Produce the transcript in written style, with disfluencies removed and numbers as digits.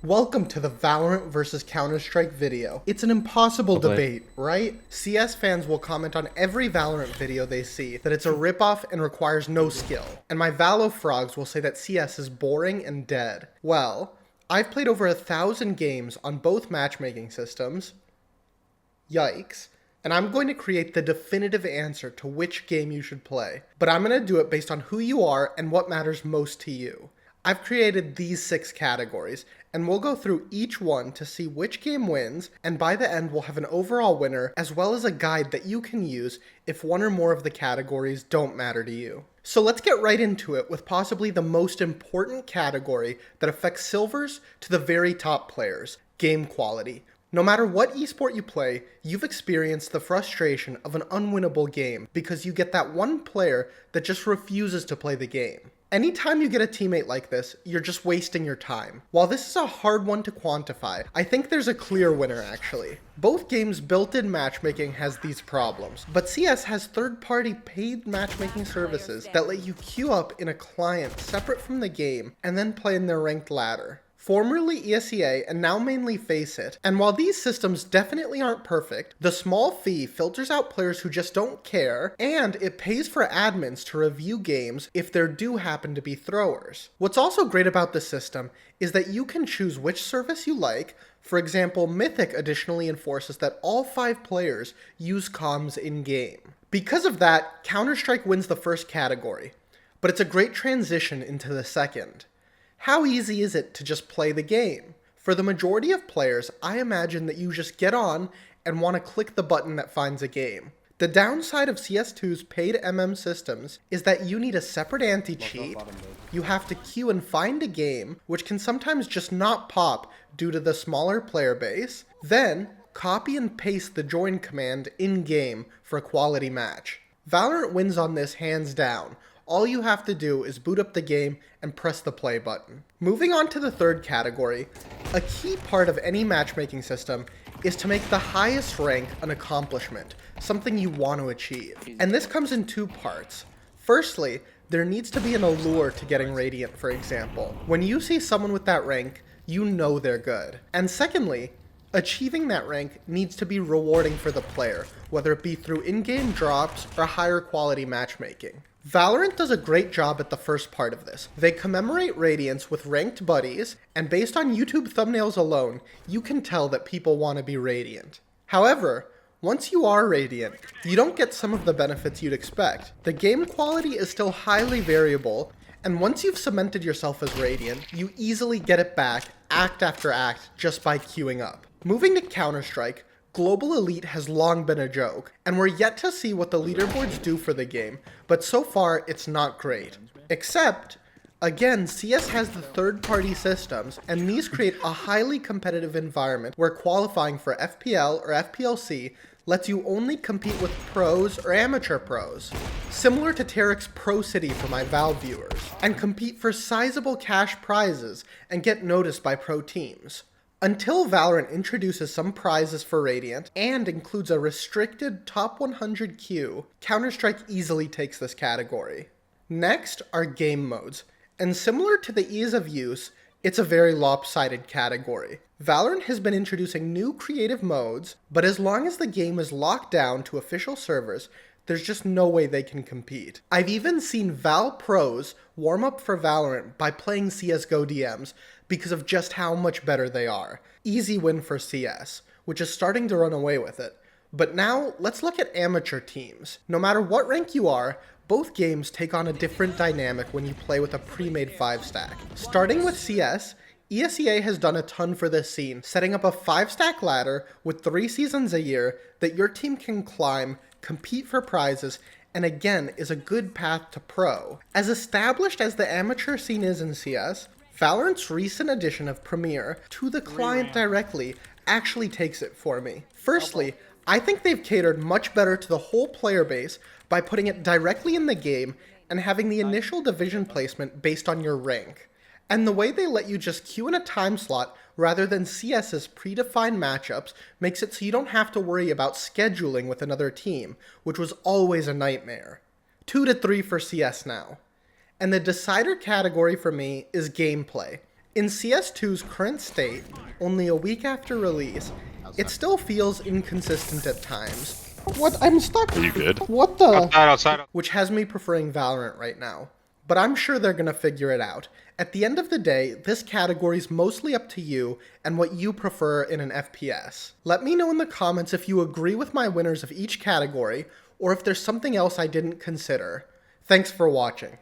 Welcome to the Valorant versus Counter-Strike video. It's an impossible debate, right? CS fans will comment on every Valorant video they see that it's a ripoff and requires no skill. And my Valo frogs will say that CS is boring and dead. Well, I've played over 1,000 games on both matchmaking systems. Yikes. And I'm going to create the definitive answer to which game you should play. But I'm going to do it based on who you are and what matters most to you. I've created these 6 categories, and we'll go through each one to see which game wins, and by the end we'll have an overall winner, as well as a guide that you can use if one or more of the categories don't matter to you. So let's get right into it with possibly the most important category that affects silvers to the very top players, game quality. No matter what esport you play, you've experienced the frustration of an unwinnable game because you get that one player that just refuses to play the game. Anytime you get a teammate like this, you're just wasting your time. While this is a hard one to quantify, I think there's a clear winner actually. Both games' built-in matchmaking has these problems, but CS has third-party paid matchmaking services that let you queue up in a client separate from the game and then play in their ranked ladder. Formerly ESEA and now mainly Faceit. And while these systems definitely aren't perfect, the small fee filters out players who just don't care, and it pays for admins to review games if there do happen to be throwers. What's also great about this system is that you can choose which service you like. For example, Mythic additionally enforces that all 5 players use comms in-game. Because of that, Counter-Strike wins the first category, but it's a great transition into the second. How easy is it to just play the game? For the majority of players, I imagine that you just get on and want to click the button that finds a game. The downside of CS2's paid systems is that you need a separate anti-cheat, you have to queue and find a game, which can sometimes just not pop due to the smaller player base, then copy and paste the join command in-game for a quality match. Valorant wins on this hands down. All you have to do is boot up the game and press the play button. Moving on to the third category, a key part of any matchmaking system is to make the highest rank an accomplishment, something you want to achieve. And this comes in 2 parts. Firstly, there needs to be an allure to getting Radiant, for example. When you see someone with that rank, you know they're good. And secondly, achieving that rank needs to be rewarding for the player, whether it be through in-game drops or higher quality matchmaking. Valorant does a great job at the first part of this. They commemorate Radiance with ranked buddies, and based on YouTube thumbnails alone, you can tell that people want to be Radiant. However, once you are Radiant, you don't get some of the benefits you'd expect. The game quality is still highly variable, and once you've cemented yourself as Radiant, you easily get it back act after act just by queuing up. Moving to Counter-Strike, Global Elite has long been a joke, and we're yet to see what the leaderboards do for the game, but so far it's not great. Except, again, CS has the third-party systems, and these create a highly competitive environment where qualifying for FPL or FPLC lets you only compete with pros or amateur pros, similar to Tarek's Pro City for my Val viewers, and compete for sizable cash prizes and get noticed by pro teams. Until Valorant introduces some prizes for Radiant and includes a restricted top 100 queue, Counter-Strike easily takes this category. Next are game modes, and similar to the ease of use, it's a very lopsided category. Valorant has been introducing new creative modes, but as long as the game is locked down to official servers, there's just no way they can compete. I've even seen Val pros warm up for Valorant by playing CSGO DMs because of just how much better they are. Easy win for CS, which is starting to run away with it. But now, let's look at amateur teams. No matter what rank you are, both games take on a different dynamic when you play with a pre-made 5-stack. Starting with CS, ESEA has done a ton for this scene, setting up a 5-stack ladder with 3 seasons a year that your team can climb, compete for prizes, and again is a good path to pro. As established as the amateur scene is in CS, Valorant's recent addition of Premier to the client directly actually takes it for me. Firstly, I think they've catered much better to the whole player base by putting it directly in the game and having the initial division placement based on your rank. And the way they let you just queue in a time slot rather than CS's predefined matchups makes it so you don't have to worry about scheduling with another team, which was always a nightmare. 2 to 3 for CS now. And the decider category for me is gameplay. In CS2's current state, only a week after release, it still feels inconsistent at times. What? I'm stuck. Are you good? What the? Outside. Which has me preferring Valorant right now. But I'm sure they're gonna figure it out. At the end of the day, this category's mostly up to you and what you prefer in an FPS. Let me know in the comments if you agree with my winners of each category, or if there's something else I didn't consider. Thanks for watching.